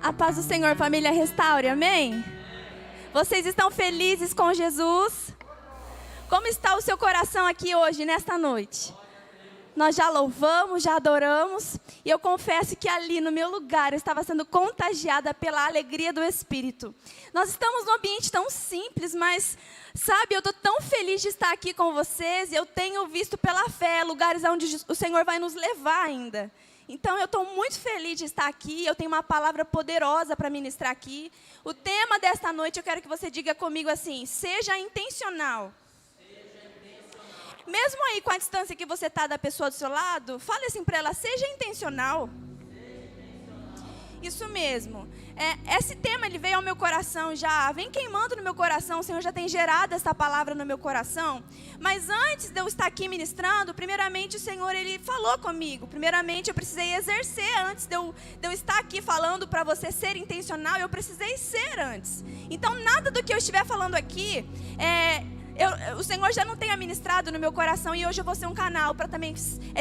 A paz do Senhor, família Restaure, amém? Vocês estão felizes com Jesus? Como está o seu coração aqui hoje, nesta noite? Nós já louvamos, já adoramos, e eu confesso que ali no meu lugar eu estava sendo contagiada pela alegria do Espírito. Nós estamos num ambiente tão simples, mas, sabe, eu estou tão feliz de estar aqui com vocês, e eu tenho visto pela fé lugares onde o Senhor vai nos levar ainda. Então, eu estou muito feliz de estar aqui, eu tenho uma palavra poderosa para ministrar aqui. O tema desta noite, eu quero que você diga comigo assim: seja intencional. Mesmo aí com a distância que você está da pessoa do seu lado, fale assim para ela: seja intencional. Isso mesmo. Esse tema ele veio ao meu coração já, vem queimando no meu coração. O Senhor já tem gerado essa palavra no meu coração. Mas antes de eu estar aqui ministrando, primeiramente o Senhor ele falou comigo. Primeiramente eu precisei exercer antes de eu estar aqui falando para você ser intencional. Eu precisei ser antes. Então nada do que eu estiver falando aqui o Senhor já não tem ministrado no meu coração, e hoje eu vou ser um canal para também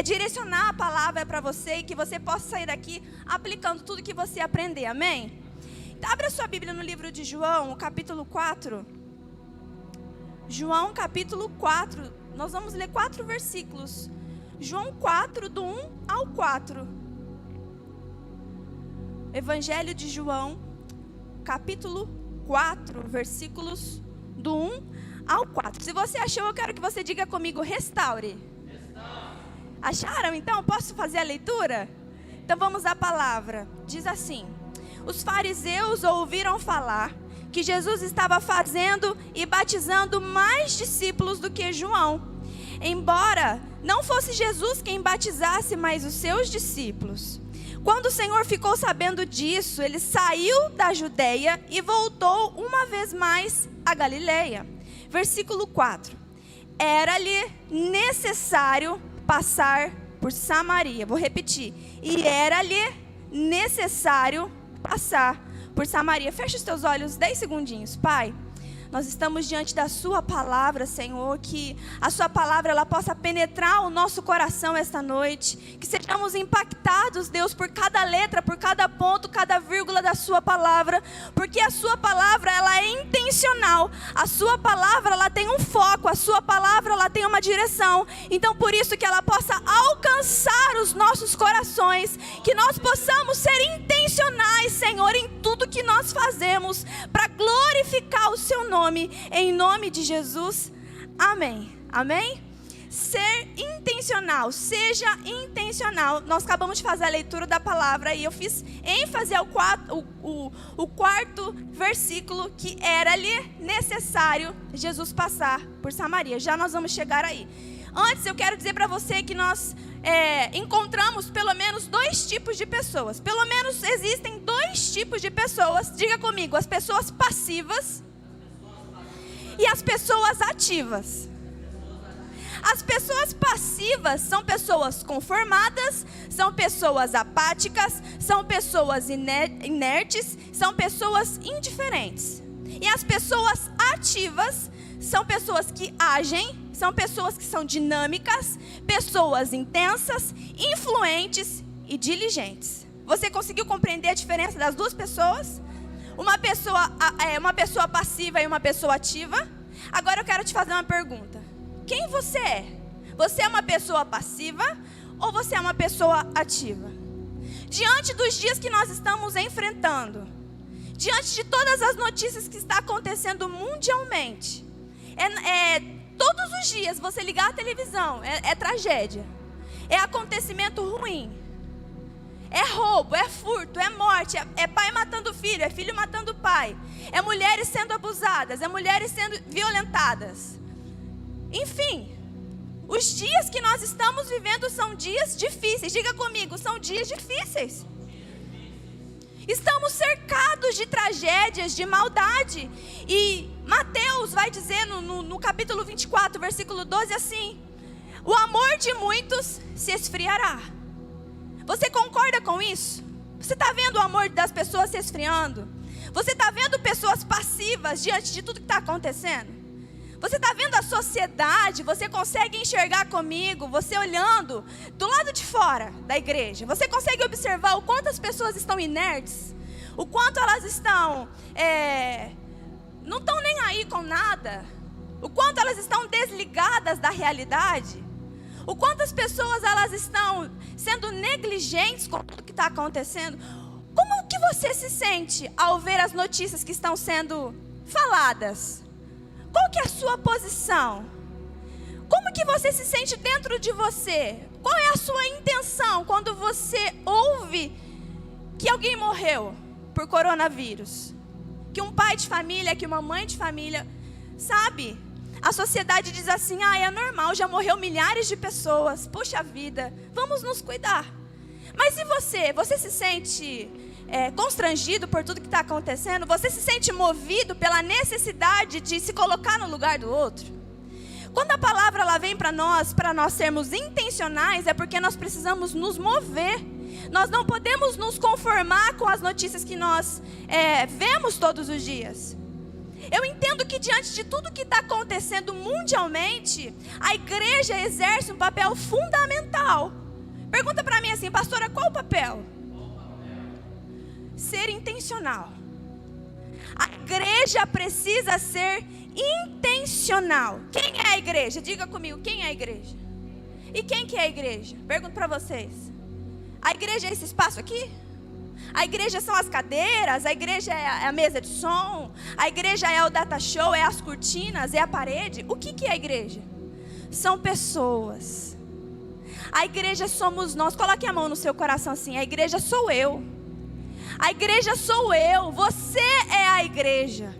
direcionar a palavra para você, e que você possa sair daqui aplicando tudo que você aprender, amém? Então, abra sua Bíblia no livro de João, capítulo 4. João, capítulo 4. Nós vamos ler 4 versículos. João 4, do 1 ao 4. Evangelho de João, capítulo 4, versículos do 1 ao 4. Se você achou, eu quero que você diga comigo: restaure. Acharam? Então, posso fazer a leitura? Então vamos à palavra. Diz assim: os fariseus ouviram falar que Jesus estava fazendo e batizando mais discípulos do que João, embora não fosse Jesus quem batizasse, mas os seus discípulos. Quando o Senhor ficou sabendo disso, ele saiu da Judeia e voltou uma vez mais a Galileia. Versículo 4. Era-lhe necessário passar por Samaria. Vou repetir. E era-lhe necessário passar por Samaria. Fecha os teus olhos 10 segundinhos. Pai, nós estamos diante da sua palavra, Senhor, que a sua palavra ela possa penetrar o nosso coração esta noite, que sejamos impactados, Deus, por cada letra, por cada ponto, cada vírgula da sua palavra, porque a sua palavra ela é intencional, a sua palavra ela tem um foco, a sua palavra ela tem uma direção. Então por isso que ela possa alcançar os nossos corações, que nós possamos ser intencionais, Senhor, em tudo que nós fazemos, para glorificar o seu nome. Em nome de Jesus, amém. Amém? Ser intencional, seja intencional. Nós acabamos de fazer a leitura da palavra e eu fiz ênfase ao quarto versículo, que era-lhe necessário Jesus passar por Samaria. Já nós vamos chegar aí. Antes eu quero dizer para você que nós encontramos pelo menos 2 tipos de pessoas. Pelo menos existem 2 tipos de pessoas. Diga comigo: as pessoas passivas e as pessoas ativas. As pessoas passivas são pessoas conformadas, são pessoas apáticas, são pessoas inertes, são pessoas indiferentes. E as pessoas ativas são pessoas que agem, são pessoas que são dinâmicas, pessoas intensas, influentes e diligentes. Você conseguiu compreender a diferença das 2 pessoas? Uma pessoa passiva e uma pessoa ativa. Agora eu quero te fazer uma pergunta: quem você é? Você é uma pessoa passiva ou você é uma pessoa ativa? Diante dos dias que nós estamos enfrentando, diante de todas as notícias que está acontecendo mundialmente, todos os dias você ligar a televisão, é tragédia, é acontecimento ruim. É roubo, é furto, é morte, é pai matando filho, é filho matando pai, é mulheres sendo abusadas, é mulheres sendo violentadas. Enfim, os dias que nós estamos vivendo são dias difíceis. Diga comigo: são dias difíceis. Estamos cercados de tragédias, de maldade. E Mateus vai dizer no capítulo 24, versículo 12 assim: o amor de muitos se esfriará. Você concorda com isso? Você está vendo o amor das pessoas se esfriando? Você está vendo pessoas passivas diante de tudo que está acontecendo? Você está vendo a sociedade? Você consegue enxergar comigo, você olhando do lado de fora da igreja? Você consegue observar o quanto as pessoas estão inertes? o quanto elas estão, não estão nem aí com nada, o quanto elas estão desligadas da realidade, o quanto as pessoas elas estão sendo negligentes com tudo que está acontecendo. Como que você se sente ao ver as notícias que estão sendo faladas? Qual que é a sua posição? Como que você se sente dentro de você? Qual é a sua intenção quando você ouve que alguém morreu por coronavírus? Que um pai de família, que uma mãe de família, sabe? A sociedade diz assim, é normal, já morreu milhares de pessoas. Puxa vida, vamos nos cuidar. Mas e você? Você se sente constrangido por tudo que está acontecendo? Você se sente movido pela necessidade de se colocar no lugar do outro? Quando a palavra ela vem para nós sermos intencionais, é porque nós precisamos nos mover. Nós não podemos nos conformar com as notícias que nós vemos todos os dias. Eu entendo que diante de tudo que está acontecendo mundialmente, a igreja exerce um papel fundamental. Pergunta para mim assim, pastora, qual o papel? Ser intencional. A igreja precisa ser intencional. Quem é a igreja? Diga comigo, quem é a igreja? E quem que é a igreja? Pergunto para vocês. A igreja é esse espaço aqui? A igreja são as cadeiras, a igreja é a mesa de som, a igreja é o data show, é as cortinas, é a parede. O que é a igreja? São pessoas. A igreja somos nós. Coloque a mão no seu coração assim, a igreja sou eu. A igreja sou eu, você é a igreja.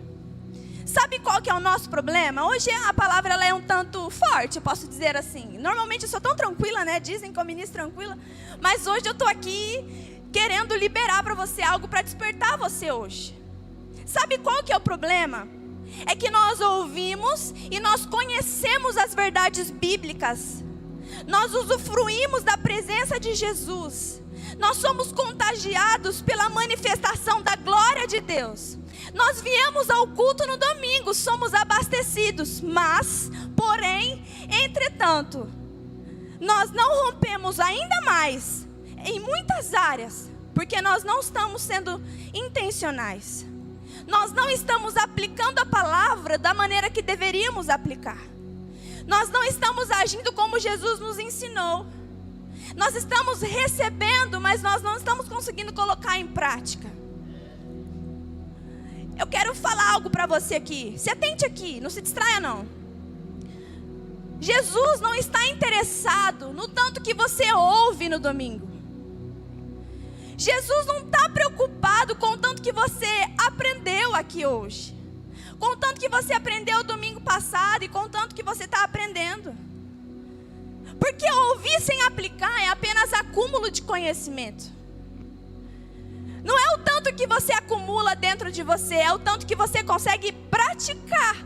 Sabe qual que é o nosso problema? Hoje a palavra ela é um tanto forte, eu posso dizer assim. Normalmente eu sou tão tranquila, né? Dizem que eu ministro tranquila. Mas hoje eu estou aqui querendo liberar para você algo para despertar você hoje. Sabe qual que é o problema? É que nós ouvimos e nós conhecemos as verdades bíblicas. Nós usufruímos da presença de Jesus. Nós somos contagiados pela manifestação da glória de Deus. Nós viemos ao culto no domingo, somos abastecidos, mas, porém, entretanto, nós não rompemos ainda mais em muitas áreas, porque nós não estamos sendo intencionais. Nós não estamos aplicando a palavra da maneira que deveríamos aplicar. Nós não estamos agindo como Jesus nos ensinou. Nós estamos recebendo, mas nós não estamos conseguindo colocar em prática. Eu quero falar algo para você aqui. Se atente aqui, não se distraia não. Jesus não está interessado no tanto que você ouve no domingo. Jesus não está preocupado com o tanto que você aprendeu aqui hoje. Com o tanto que você aprendeu domingo passado e com o tanto que você está aprendendo. Porque ouvir sem aplicar é apenas acúmulo de conhecimento. Não é o tanto que você acumula dentro de você, é o tanto que você consegue praticar.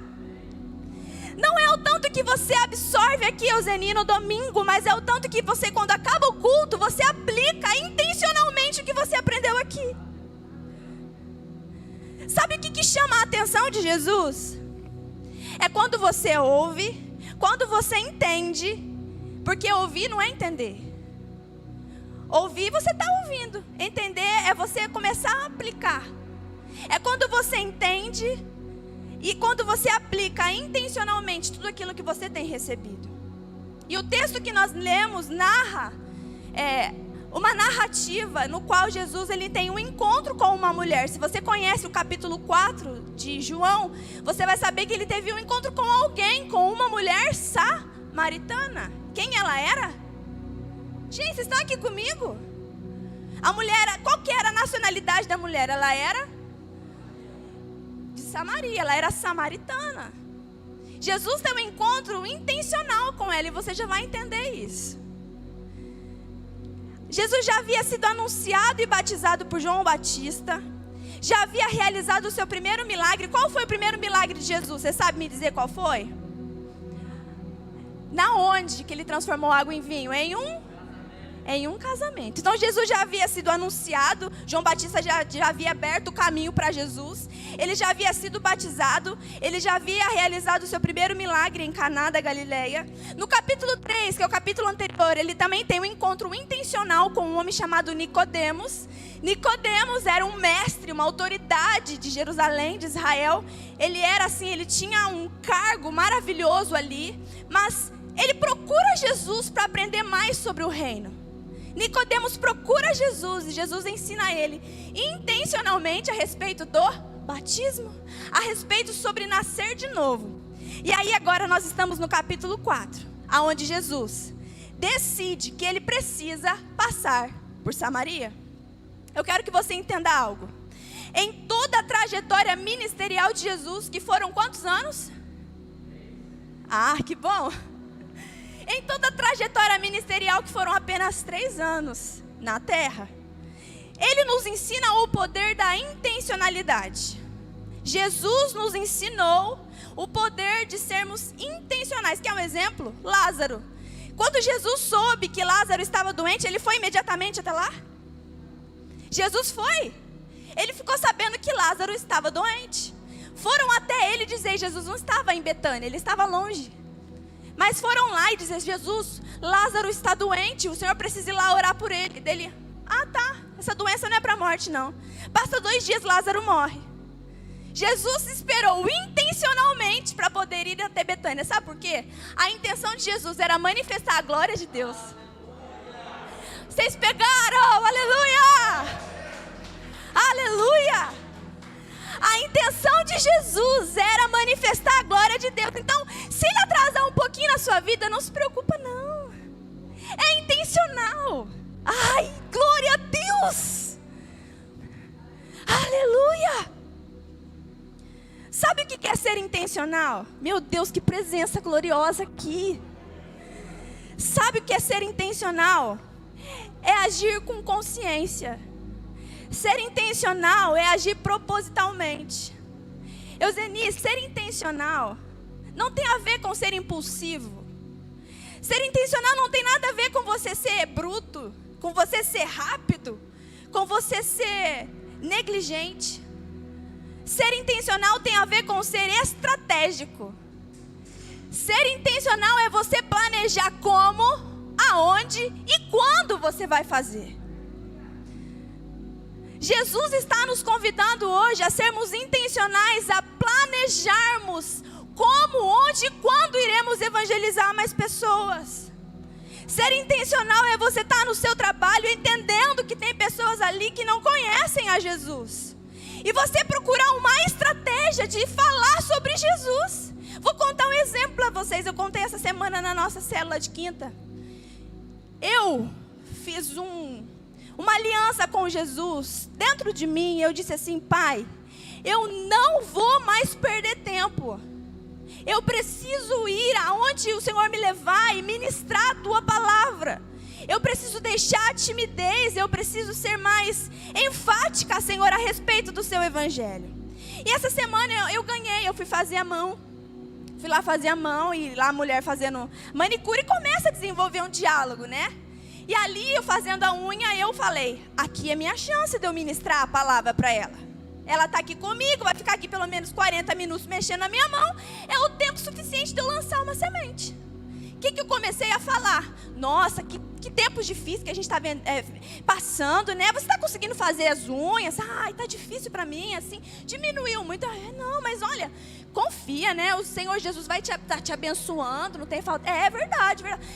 Não é o tanto que você absorve aqui, Euseni, no domingo, mas é o tanto que você, quando acaba o culto, você aplica intencionalmente o que você aprendeu aqui. Sabe o que chama a atenção de Jesus? É quando você ouve, quando você entende. Porque ouvir não é entender. Ouvir, você está ouvindo. Entender é você começar a aplicar. É quando você entende e quando você aplica intencionalmente tudo aquilo que você tem recebido. E o texto que nós lemos narra uma narrativa no qual Jesus ele tem um encontro com uma mulher. Se você conhece o capítulo 4 de João, você vai saber que ele teve um encontro com alguém, com uma mulher samaritana. Quem ela era? Gente, vocês estão aqui comigo? A mulher, qual que era a nacionalidade da mulher? Ela era de Samaria, ela era samaritana. Jesus tem um encontro intencional com ela e você já vai entender isso. Jesus já havia sido anunciado e batizado por João Batista. Já havia realizado o seu primeiro milagre. Qual foi o primeiro milagre de Jesus? Você sabe me dizer qual foi? Na onde que ele transformou água em vinho? em um casamento. Então Jesus já havia sido anunciado, João Batista já havia aberto o caminho para Jesus, ele já havia sido batizado, ele já havia realizado o seu primeiro milagre em Caná da Galileia. No capítulo 3, que é o capítulo anterior, ele também tem um encontro intencional com um homem chamado Nicodemos. Nicodemos era um mestre, uma autoridade de Jerusalém, de Israel. Ele era assim, ele tinha um cargo maravilhoso ali, mas ele procura Jesus para aprender mais sobre o reino. Nicodemos procura Jesus e Jesus ensina a ele intencionalmente a respeito do batismo, a respeito sobre nascer de novo. E aí agora nós estamos no capítulo 4, aonde Jesus decide que ele precisa passar por Samaria. Eu quero que você entenda algo. Em toda a trajetória ministerial de Jesus, que foram quantos anos? Ah, que bom! Em toda a trajetória ministerial, que foram apenas 3 anos na terra, ele nos ensina o poder da intencionalidade. Jesus nos ensinou o poder de sermos intencionais. Quer um exemplo? Lázaro. Quando Jesus soube que Lázaro estava doente, ele foi imediatamente até lá? Jesus foi. Ele ficou sabendo que Lázaro estava doente. Foram até ele dizer, Jesus não estava em Betânia, ele estava longe. Mas foram lá e dizer, Jesus, Lázaro está doente, o Senhor precisa ir lá orar por ele. Dele, tá, essa doença não é para a morte não. Passa 2 dias, Lázaro morre. Jesus esperou intencionalmente para poder ir até Betânia. Sabe por quê? A intenção de Jesus era manifestar a glória de Deus. Vocês pegaram, aleluia! Aleluia! A intenção de Jesus era manifestar a glória de Deus. Então, se ele atrasar um pouquinho na sua vida, não se preocupa não. É intencional. Ai, glória a Deus! Aleluia! Sabe o que é ser intencional? Meu Deus, que presença gloriosa aqui. Sabe o que é ser intencional? É agir com consciência. Ser intencional é agir propositalmente. Eusenice, ser intencional não tem a ver com ser impulsivo. Ser intencional não tem nada a ver com você ser bruto, com você ser rápido, com você ser negligente. Ser intencional tem a ver com ser estratégico. Ser intencional é você planejar como, aonde e quando você vai fazer. Jesus está nos convidando hoje a sermos intencionais, a planejarmos como, onde e quando iremos evangelizar mais pessoas. Ser intencional é você estar no seu trabalho entendendo que tem pessoas ali que não conhecem a Jesus. E você procurar uma estratégia de falar sobre Jesus. Vou contar um exemplo para vocês. Eu contei essa semana na nossa célula de quinta. Eu fiz uma aliança com Jesus. Dentro de mim eu disse assim, Pai, eu não vou mais perder tempo. Eu preciso ir aonde o Senhor me levar e ministrar a Tua palavra. Eu preciso deixar a timidez, eu preciso ser mais enfática, Senhor, a respeito do Seu Evangelho. E essa semana eu fui fazer a mão. Fui lá fazer a mão e lá a mulher fazendo manicure e começa a desenvolver um diálogo, né? E ali eu fazendo a unha, eu falei, aqui é minha chance de eu ministrar a palavra para ela. Ela está aqui comigo, vai ficar aqui pelo menos 40 minutos mexendo na minha mão. É o tempo suficiente de eu lançar uma semente. O que eu comecei a falar? Nossa, que tempos difíceis que a gente está passando, né? Você está conseguindo fazer as unhas? Ai, está difícil para mim, assim. Diminuiu muito. Não, mas olha, confia, né? O Senhor Jesus vai estar te abençoando, não tem falta. É verdade, verdade.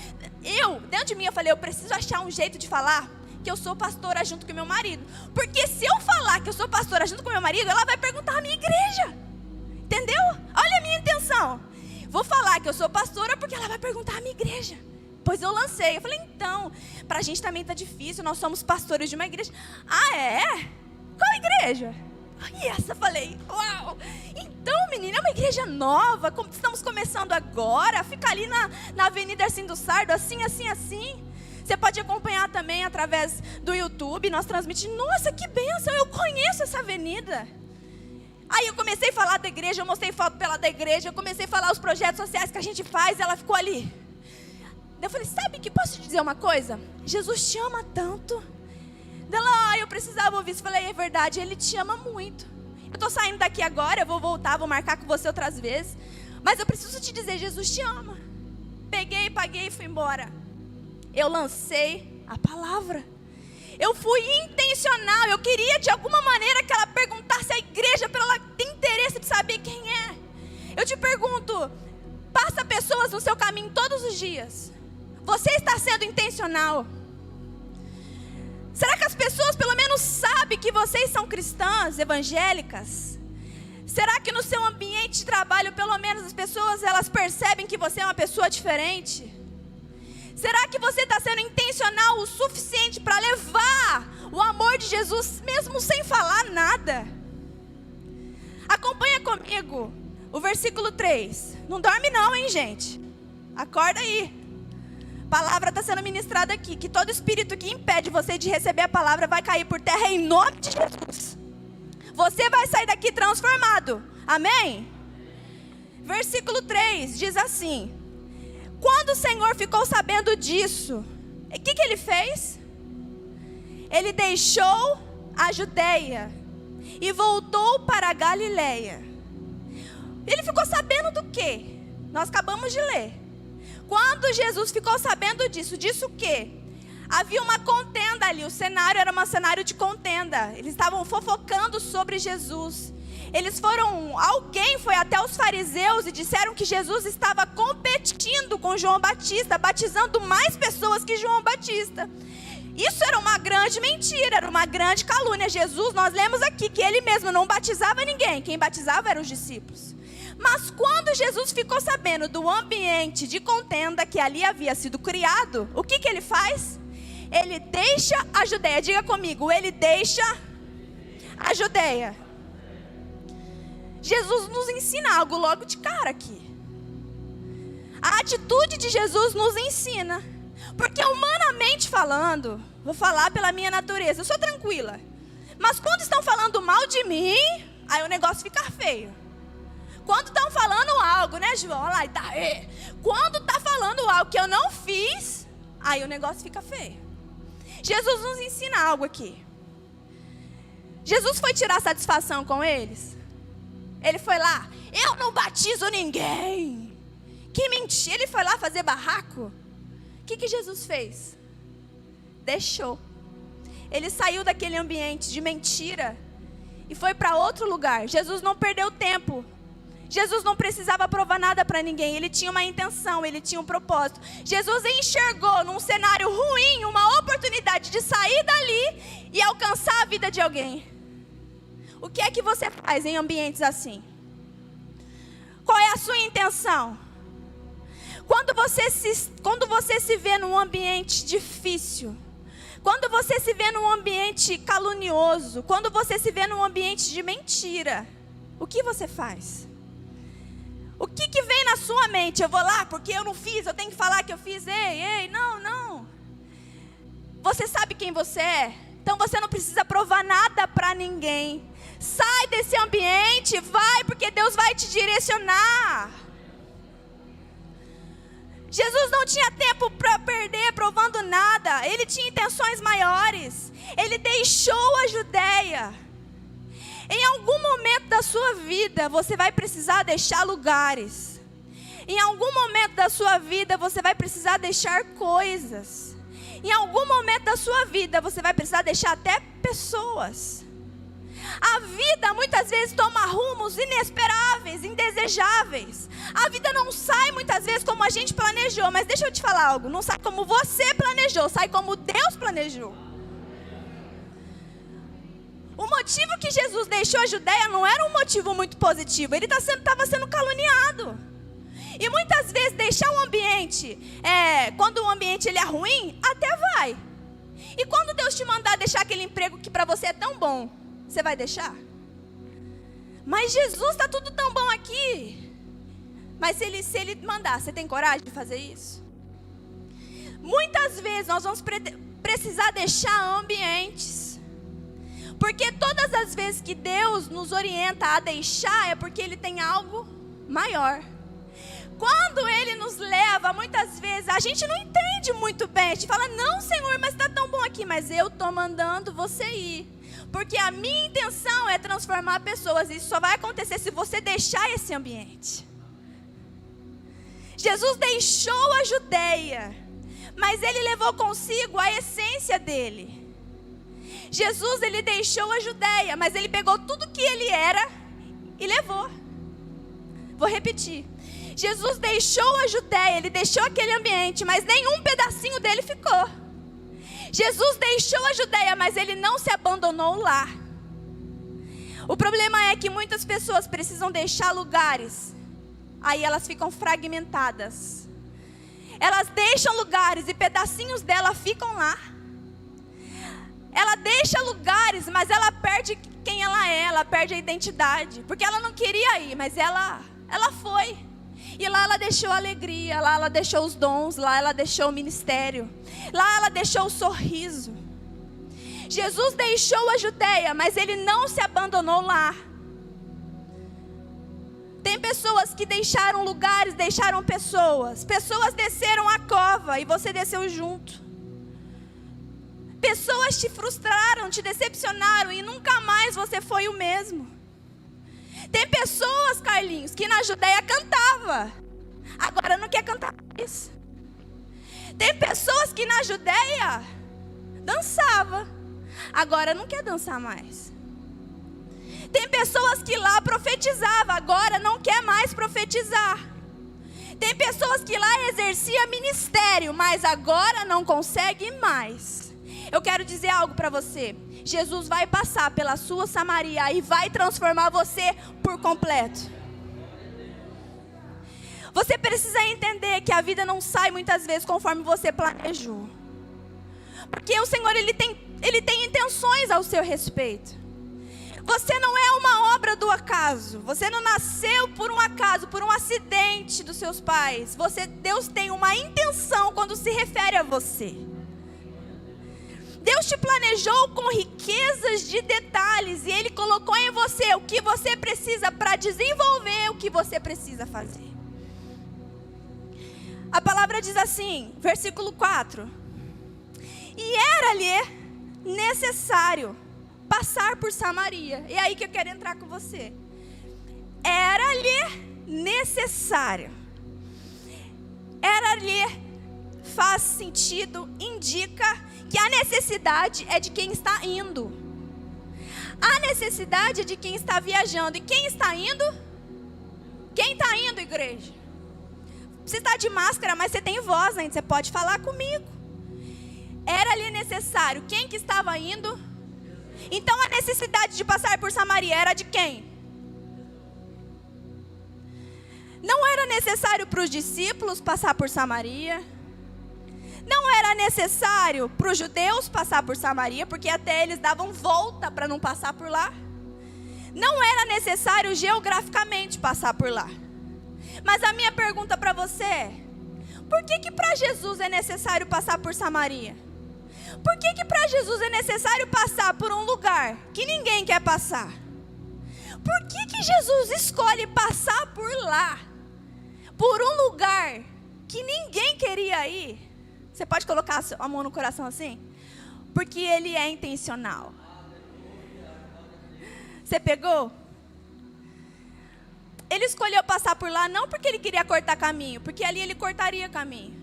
Dentro de mim, eu falei, eu preciso achar um jeito de falar que eu sou pastora junto com meu marido. Porque se eu falar que eu sou pastora junto com meu marido, ela vai perguntar à minha igreja. Entendeu? Olha a minha intenção. Vou falar que eu sou pastora porque ela vai perguntar à minha igreja. Pois eu lancei. Eu falei, então, pra gente também tá difícil, nós somos pastores de uma igreja. Ah, é? Qual igreja? E essa, falei, uau. Então, menina, é uma igreja nova, estamos começando agora, fica ali na Avenida Arcindo Sardo, assim. Você pode acompanhar também através do YouTube, nós transmitimos. Nossa, que bênção, eu conheço essa avenida. Aí eu comecei a falar da igreja, eu mostrei foto pela da igreja, eu comecei a falar os projetos sociais que a gente faz, ela ficou ali. Eu falei, sabe que posso te dizer uma coisa? Jesus te ama tanto. Ela, eu precisava ouvir isso. Eu falei, é verdade, Ele te ama muito. Eu estou saindo daqui agora, eu vou voltar, vou marcar com você outras vezes. Mas eu preciso te dizer, Jesus te ama. Peguei, paguei e fui embora. Eu lancei a palavra. Eu fui intencional. Eu queria de alguma maneira que ela perguntasse à igreja para ela ter interesse de saber quem é. Eu te pergunto, passa pessoas no seu caminho todos os dias. Você está sendo intencional? Será que as pessoas pelo menos sabem que vocês são cristãs, evangélicas? Será que no seu ambiente de trabalho pelo menos as pessoas elas percebem que você é uma pessoa diferente? Será que você está sendo intencional o suficiente para levar o amor de Jesus mesmo sem falar nada? Acompanha comigo o versículo 3. Não dorme não, hein, gente? Acorda aí. A palavra está sendo ministrada aqui. Que todo espírito que impede você de receber a palavra vai cair por terra em nome de Jesus. Você vai sair daqui transformado. Amém? Versículo 3 diz assim: quando o Senhor ficou sabendo disso, o que Ele fez? Ele deixou a Judeia e voltou para a Galileia. Ele ficou sabendo do quê? Nós acabamos de ler. Quando Jesus ficou sabendo disso o quê? Havia uma contenda ali, o cenário era um cenário de contenda. Eles estavam fofocando sobre Jesus. Alguém foi até os fariseus e disseram que Jesus estava competindo com João Batista, batizando mais pessoas que João Batista. Isso era uma grande mentira, era uma grande calúnia. Jesus, nós lemos aqui que Ele mesmo não batizava ninguém, quem batizava eram os discípulos. Mas quando Jesus ficou sabendo do ambiente de contenda que ali havia sido criado, o que Ele faz? Ele deixa a Judeia. Diga comigo, Ele deixa a Judeia. Jesus nos ensina algo logo de cara aqui. A atitude de Jesus nos ensina. Porque humanamente falando, vou falar pela minha natureza, eu sou tranquila. Mas quando estão falando mal de mim, aí o negócio fica feio. Quando estão falando algo, né, João? Olha lá, tá, quando está falando algo que eu não fiz, aí o negócio fica feio. Jesus nos ensina algo aqui. Jesus foi tirar satisfação com eles. Ele foi lá, eu não batizo ninguém. Que mentira, ele foi lá fazer barraco. O que Jesus fez? Deixou. Ele saiu daquele ambiente de mentira e foi para outro lugar. Jesus não perdeu tempo. Jesus não precisava provar nada para ninguém. Ele tinha uma intenção, ele tinha um propósito. Jesus enxergou num cenário ruim uma oportunidade de sair dali e alcançar a vida de alguém. O que é que você faz em ambientes assim? Qual é a sua intenção? Quando você se vê num ambiente difícil, quando você se vê num ambiente calunioso, quando você se vê num ambiente de mentira, o que você faz? O que vem na sua mente? Eu vou lá porque eu não fiz, eu tenho que falar que eu fiz. Ei, não. Você sabe quem você é? Então você não precisa provar nada para ninguém. Sai desse ambiente, vai, porque Deus vai te direcionar. Jesus não tinha tempo para perder provando nada. Ele tinha intenções maiores. Ele deixou a Judeia. Em algum momento da sua vida, você vai precisar deixar lugares. Em algum momento da sua vida, você vai precisar deixar coisas. Em algum momento da sua vida, você vai precisar deixar até pessoas. A vida muitas vezes toma rumos inesperáveis, indesejáveis. A vida não sai muitas vezes como a gente planejou. Mas deixa eu te falar algo, não sai como você planejou, sai como Deus planejou. O motivo que Jesus deixou a Judeia não era um motivo muito positivo. Ele estava sendo caluniado. E muitas vezes deixar o ambiente, quando o ambiente ele é ruim, até vai. E quando Deus te mandar deixar aquele emprego que para você é tão bom, você vai deixar? Mas Jesus, está tudo tão bom aqui. Mas se ele mandar, você tem coragem de fazer isso? Muitas vezes nós vamos precisar deixar ambientes. Porque todas as vezes que Deus nos orienta a deixar, é porque Ele tem algo maior. Quando Ele nos leva, muitas vezes, a gente não entende muito bem. A gente fala, não, Senhor, mas está tão bom aqui. Mas eu estou mandando você ir. Porque a minha intenção é transformar pessoas. Isso só vai acontecer se você deixar esse ambiente. Jesus deixou a Judeia, mas Ele levou consigo a essência dele. Jesus, Ele deixou a Judeia, mas Ele pegou tudo que Ele era e levou. Vou repetir. Jesus deixou a Judeia, Ele deixou aquele ambiente, mas nenhum pedacinho dele ficou. Jesus deixou a Judeia, mas Ele não se abandonou lá. O problema é que muitas pessoas precisam deixar lugares, aí elas ficam fragmentadas. Elas deixam lugares e pedacinhos dela ficam lá. Ela deixa lugares, mas ela perde quem ela perde a identidade. Porque ela não queria ir, mas ela foi. E lá ela deixou a alegria, lá ela deixou os dons, lá ela deixou o ministério, lá ela deixou o sorriso. Jesus deixou a Judeia, mas Ele não se abandonou lá. Tem pessoas que deixaram lugares, deixaram pessoas. Pessoas desceram a cova e você desceu junto. Pessoas te frustraram, te decepcionaram e nunca mais você foi o mesmo. Tem pessoas, Carlinhos, que na Judeia cantava, agora não quer cantar mais. Tem pessoas que na Judeia dançava, agora não quer dançar mais. Tem pessoas que lá profetizava, agora não quer mais profetizar. Tem pessoas que lá exercia ministério, mas agora não consegue mais. Eu quero dizer algo para você. Jesus vai passar pela sua Samaria e vai transformar você por completo. Você precisa entender que a vida não sai muitas vezes conforme você planejou. Porque o Senhor, Ele tem intenções ao seu respeito. Você não é uma obra do acaso. Você não nasceu por um acaso, por um acidente dos seus pais. Deus tem uma intenção quando se refere a você. Deus te planejou com riquezas de detalhes e Ele colocou em você o que você precisa para desenvolver o que você precisa fazer. A palavra diz assim, versículo 4. E era-lhe necessário passar por Samaria. E é aí que eu quero entrar com você. Era-lhe necessário. Era-lhe faz sentido, indica que a necessidade é de quem está indo. A necessidade é de quem está viajando. E quem está indo? Quem está indo, igreja? Você está de máscara, mas você tem voz ainda. Você pode falar comigo. Era-lhe necessário. Quem que estava indo? Então a necessidade de passar por Samaria era de quem? Não era necessário para os discípulos passar por Samaria. Não era necessário para os judeus passar por Samaria, porque até eles davam volta para não passar por lá. Não era necessário geograficamente passar por lá. Mas a minha pergunta para você é: por que para Jesus é necessário passar por Samaria? Por que para Jesus é necessário passar por um lugar que ninguém quer passar? Por que Jesus escolhe passar por lá? Por um lugar que ninguém queria ir? Você pode colocar a mão no coração assim? Porque Ele é intencional. Você pegou? Ele escolheu passar por lá não porque Ele queria cortar caminho, porque ali Ele cortaria caminho.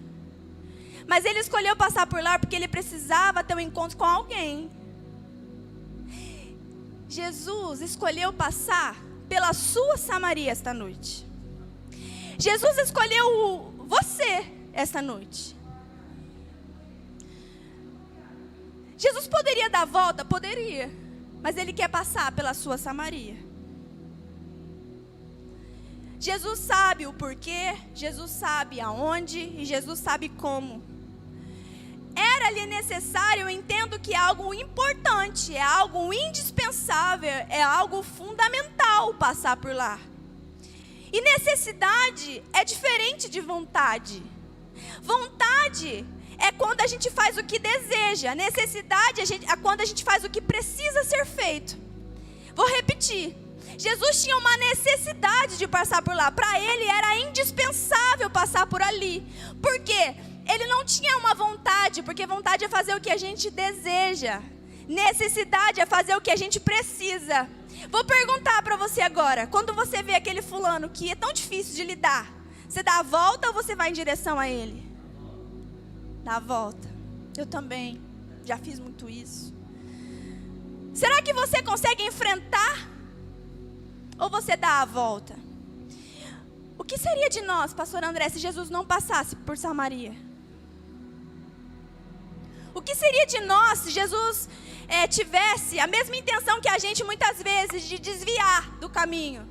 Mas Ele escolheu passar por lá porque Ele precisava ter um encontro com alguém. Jesus escolheu passar pela sua Samaria esta noite. Jesus escolheu você esta noite. Jesus poderia dar a volta? Poderia. Mas Ele quer passar pela sua Samaria. Jesus sabe o porquê, Jesus sabe aonde e Jesus sabe como. Era-lhe necessário, eu entendo que é algo importante, é algo indispensável, é algo fundamental passar por lá. E necessidade é diferente de vontade. Vontade é quando a gente faz o que deseja. Necessidade é quando a gente faz o que precisa ser feito. Vou repetir. Jesus tinha uma necessidade de passar por lá. Para ele era indispensável passar por ali. Por quê? Ele não tinha uma vontade, porque vontade é fazer o que a gente deseja. Necessidade é fazer o que a gente precisa. Vou perguntar para você agora, quando você vê aquele fulano que é tão difícil de lidar, você dá a volta ou você vai em direção a ele? Dá a volta. Eu também, já fiz muito isso. Será que você consegue enfrentar? Ou você dá a volta? O que seria de nós, pastor André, se Jesus não passasse por Samaria? O que seria de nós se Jesus tivesse a mesma intenção que a gente muitas vezes de desviar do caminho?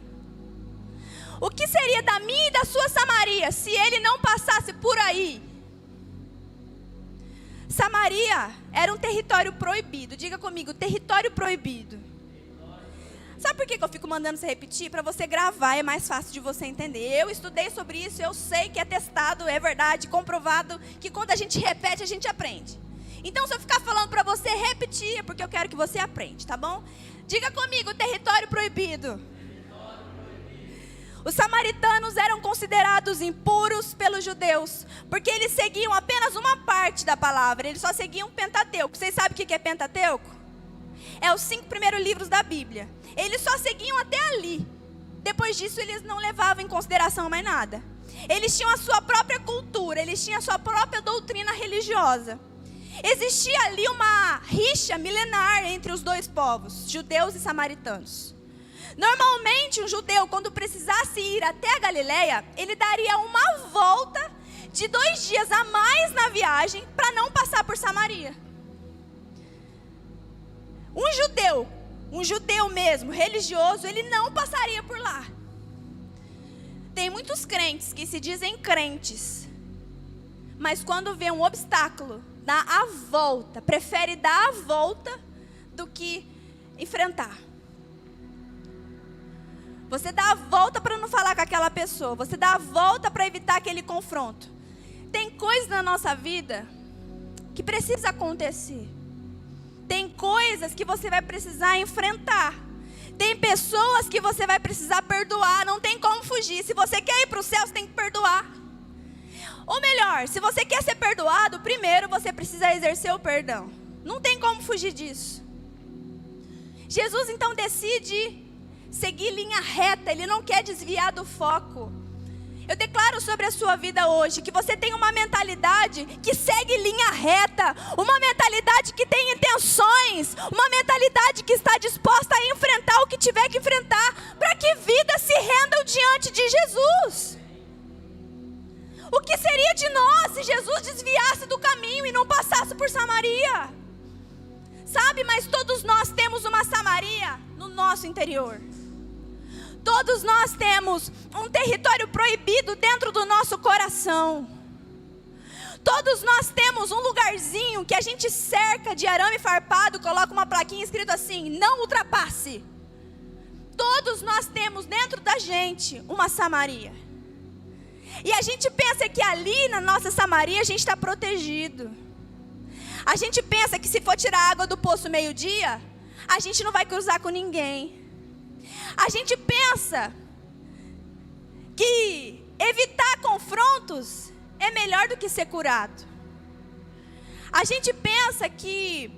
O que seria da minha e da sua Samaria se ele não passasse por aí? Samaria era um território proibido. Diga comigo, território proibido. Sabe por que eu fico mandando você repetir? Para você gravar, é mais fácil de você entender. Eu estudei sobre isso, eu sei que é testado, é verdade, comprovado, que quando a gente repete, a gente aprende. Então, se eu ficar falando para você repetir, é porque eu quero que você aprenda, tá bom? Diga comigo, território proibido. Os samaritanos eram considerados impuros pelos judeus, porque eles seguiam apenas uma parte da palavra, eles só seguiam o Pentateuco. Vocês sabem o que é Pentateuco? É os 5 primeiros livros da Bíblia. Eles só seguiam até ali. Depois disso, eles não levavam em consideração mais nada. Eles tinham a sua própria cultura, eles tinham a sua própria doutrina religiosa. Existia ali uma rixa milenar entre os dois povos, judeus e samaritanos. Normalmente, um judeu, quando precisasse ir até a Galileia, ele daria uma volta de 2 dias a mais na viagem para não passar por Samaria. Um judeu mesmo, religioso, ele não passaria por lá. Tem muitos crentes que se dizem crentes, mas quando vê um obstáculo, dá a volta, prefere dar a volta do que enfrentar. Você dá a volta para não falar com aquela pessoa, você dá a volta para evitar aquele confronto. Tem coisas na nossa vida que precisa acontecer. Tem coisas que você vai precisar enfrentar. Tem pessoas que você vai precisar perdoar, não tem como fugir. Se você quer ir para o céu, você tem que perdoar. Ou melhor, se você quer ser perdoado, primeiro você precisa exercer o perdão. Não tem como fugir disso. Jesus então decide seguir linha reta, ele não quer desviar do foco. Eu declaro sobre a sua vida hoje que você tem uma mentalidade que segue linha reta, uma mentalidade que tem intenções, uma mentalidade que está disposta a enfrentar o que tiver que enfrentar, para que vidas se rendam diante de Jesus. O que seria de nós se Jesus desviasse do caminho e não passasse por Samaria? Sabe, mas todos nós temos uma Samaria no nosso interior. Todos nós temos um território proibido dentro do nosso coração. Todos nós temos um lugarzinho que a gente cerca de arame farpado, coloca uma plaquinha escrito assim, não ultrapasse. Todos nós temos dentro da gente uma Samaria. E a gente pensa que ali na nossa Samaria a gente está protegido. A gente pensa que se for tirar água do poço meio-dia, a gente não vai cruzar com ninguém. A gente pensa que evitar confrontos é melhor do que ser curado. A gente pensa que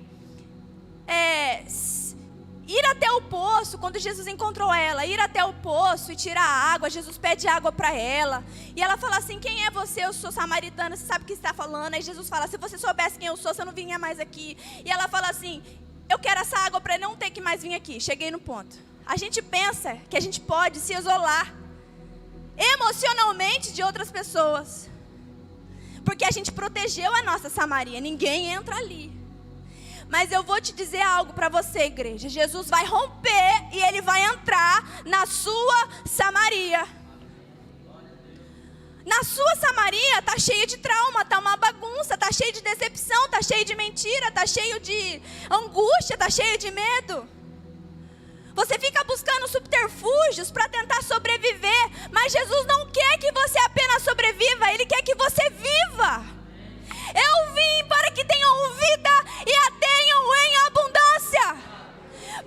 ir até o poço, quando Jesus encontrou ela, ir até o poço e tirar a água, Jesus pede água para ela. E ela fala assim, quem é você? Eu sou samaritana, você sabe o que está falando? Aí Jesus fala, se você soubesse quem eu sou, você não vinha mais aqui. E ela fala assim, eu quero essa água para não ter que mais vir aqui. Cheguei no ponto. A gente pensa que a gente pode se isolar emocionalmente de outras pessoas, porque a gente protegeu a nossa Samaria, ninguém entra ali. Mas eu vou te dizer algo para você, igreja, Jesus vai romper e Ele vai entrar na sua Samaria. Na sua Samaria está cheia de trauma, está uma bagunça, está cheio de decepção, está cheio de mentira, está cheio de angústia, está cheio de medo. Você fica buscando subterfúgios para tentar sobreviver, mas Jesus não quer que você apenas sobreviva, Ele quer que você viva. Eu vim para que tenham vida e a tenham em abundância.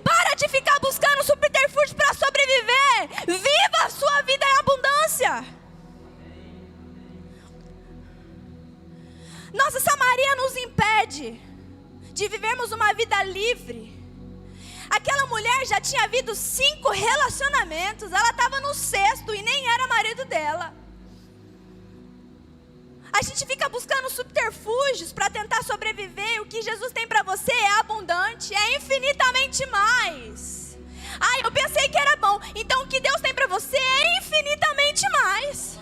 Para de ficar buscando subterfúgios para sobreviver. vivermos uma vida livre. Aquela mulher já tinha havido 5 relacionamentos, ela estava no 6º e nem era marido dela. A gente fica buscando subterfúgios para tentar sobreviver. O que Jesus tem para você é abundante, é infinitamente mais. Eu pensei que era bom, então o que Deus tem para você é infinitamente mais.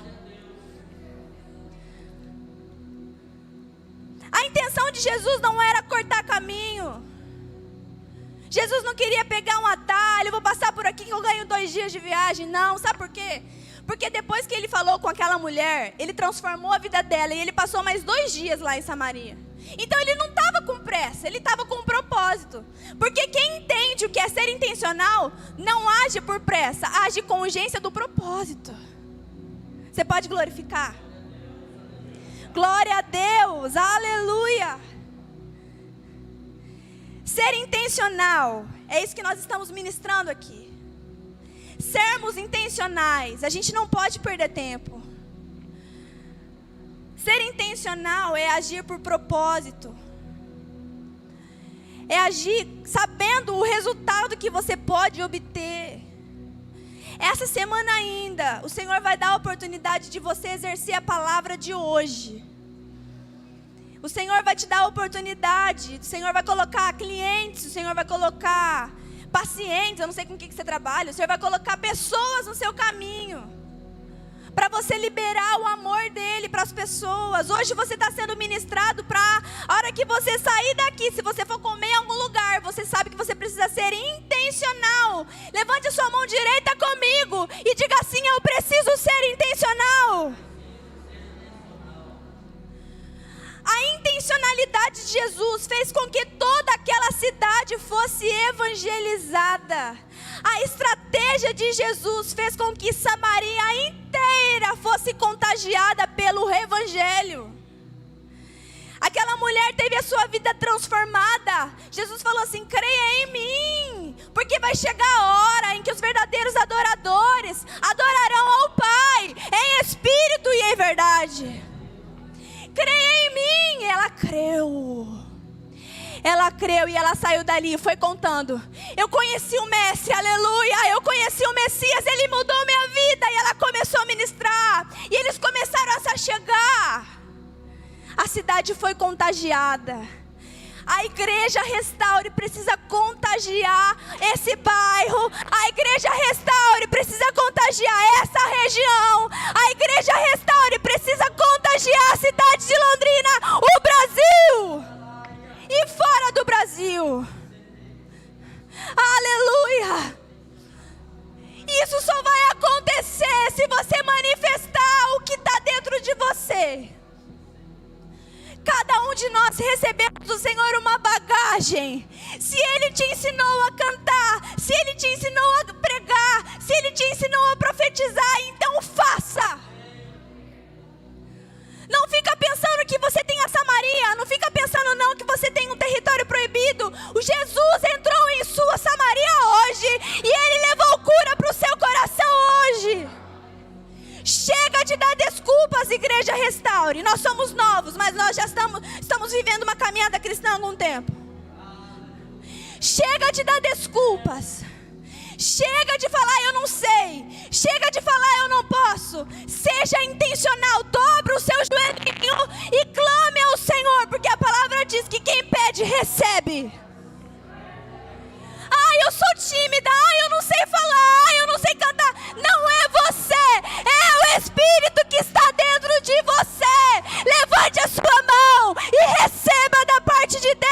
A intenção de Jesus não era cortar caminho. Jesus não queria pegar um atalho, vou passar por aqui que eu ganho 2 dias de viagem. Não, sabe por quê? Porque depois que ele falou com aquela mulher, ele transformou a vida dela e ele passou mais 2 dias lá em Samaria. Então ele não estava com pressa, ele estava com um propósito. Porque quem entende o que é ser intencional, não age por pressa, age com urgência do propósito. Você pode glorificar? Glória a Deus, aleluia. Ser intencional, é isso que nós estamos ministrando aqui. Sermos intencionais, a gente não pode perder tempo. Ser intencional é agir por propósito. É agir sabendo o resultado que você pode obter. Essa semana ainda, o Senhor vai dar a oportunidade de você exercer a palavra de hoje. O Senhor vai te dar a oportunidade, o Senhor vai colocar clientes, o Senhor vai colocar pacientes, eu não sei com o que você trabalha, o Senhor vai colocar pessoas no seu caminho, para você liberar o amor dEle para as pessoas. Hoje você está sendo ministrado para a hora que você sair daqui, se você for comer em algum lugar, você sabe que você precisa ser intencional. Levante a sua mão direita comigo e diga assim: eu preciso ser intencional. A intencionalidade de Jesus fez com que toda aquela cidade fosse evangelizada. A estratégia de Jesus fez com que Samaria inteira fosse contagiada pelo evangelho. Aquela mulher teve a sua vida transformada. Jesus falou assim: creia em mim, porque vai chegar a hora em que os verdadeiros adoradores adorarão ao Pai em espírito e em verdade. Creia em mim. Ela creu e ela saiu dali e foi contando: eu conheci o Mestre, aleluia, eu conheci o Messias, ele mudou minha vida. E ela começou a ministrar e eles começaram a se achegar. A cidade foi contagiada. A igreja Restaure precisa contagiar esse bairro. A igreja Restaure precisa contagiar essa região. A igreja Restaure precisa contagiar a cidade de Londrina, o Brasil e fora do Brasil. Aleluia. Isso só vai acontecer se você manifestar o que está dentro de você. Cada um de nós recebemos do Senhor uma bagagem. Se Ele te ensinou a cantar, se Ele te ensinou a pregar, se Ele te ensinou a profetizar, então faça. Não fica pensando que você tem a Samaria, não fica pensando não que você tem um território proibido. O Jesus entrou em sua Samaria hoje e Ele levou cura para o seu coração hoje. Chega de dar desculpas, igreja Restaure. Nós somos novos, mas nós já estamos vivendo uma caminhada cristã há algum tempo. Chega de dar desculpas. Chega de falar eu não sei. Chega de falar eu não posso. Seja intencional, dobre o seu joelhinho e clame ao Senhor, porque a palavra diz que quem pede, recebe. Eu sou tímida, eu não sei falar, eu não sei cantar. Não é você, é o Espírito que está dentro de você. Levante a sua mão e receba da parte de Deus.